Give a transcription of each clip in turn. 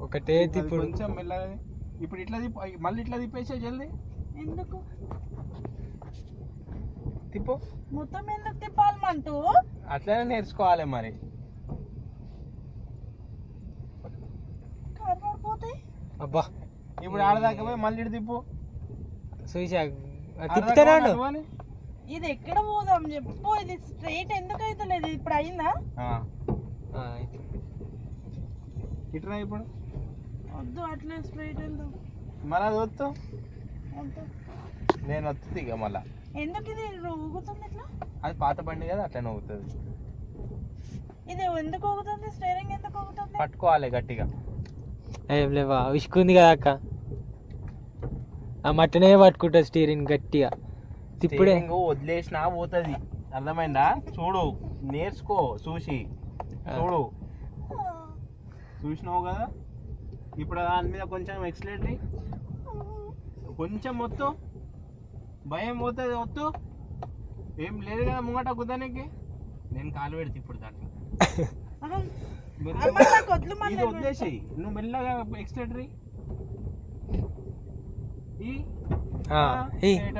ఒకటే తిప్పుడు కొంచెం మెల్లగా. ఇప్పుడు ఇట్లా మళ్ళీ ఇట్లా తిప్పేసే జల్దీ. ఎందుకు తిప్పు మొత్తం ఎందుకు తిప్పాలమంటూ? అట్లనే నేర్చుకోవాలి మరి. అబ్బా ఇప్పుడు ఆడదాకా పోయి మళ్ళీ ఇటు తిప్పు. చూసా తిప్పుతాను. ఇది ఎక్కడ పోదాం చెప్పు? ఇది స్ట్రైట్ ఎందుకు అవుతలేదు? ఇప్పుడు అయిందా? ఇట్రా ఇప్పుడు. వద్దు అట్లే స్ట్రైట్ ఎందుకు? మళ్ళీ అది వద్దు. నేను వస్తుంది ఇక మళ్ళా. ఎందుకు ఇది ఊగుతుంది ఇట్లా? అది పాత బండి కదా అట్లనే ఊగుతుంది. ఇది ఎందుకు ఊగుతుంది? స్టీరింగ్ ఎందుకు ఊగుతుంది? పట్టుకోవాలి గట్టిగా. ఏం లేవా విసుకుంది కదా అక్క, ఆ మట్టనే పట్టుకుంటా స్టీరింగ్ గట్టిగా. తిప్పుడే వదిలేసినా పోతుంది. అర్థమైందా? చూడు నేర్చుకో చూసి. చూడు చూసినావు కదా. ఇప్పుడు దాని మీద కొంచెం ఎక్సిలేటరీ కొంచెం మొత్తం భయం పోతుంది. వద్దు ఏం లేదు కదా ముంగట కుదానికి. నేను కాలు పెడితే ఇప్పుడు దాంట్లో ఇది వదిలేసి నువ్వు మెల్లగా ఎక్సిలేటరీ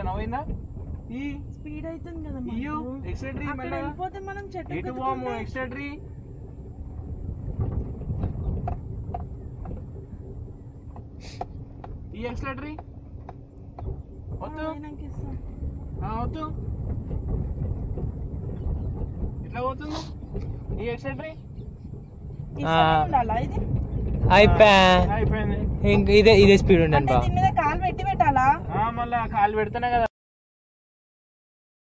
నవ్విందా ఈ స్పీడ్ అవుతుంది కదా. ఇయ్యో ఎక్సిలేటరీ వెళ్ళిపోతే మనం చెట్టు ఇటు పోము. ఎక్సిలేటరీ ఈ ఎక్సిలేటరీ వద్దు వద్దు. ఇట్లా పోతుంది ఈ ఎక్సిలేటరీ. అయిపోయింది. ఇదే స్పీడ్ ఉండండి. కాలు పెట్టి పెట్టాలా? మళ్ళా కాలు పెడితేనే కదా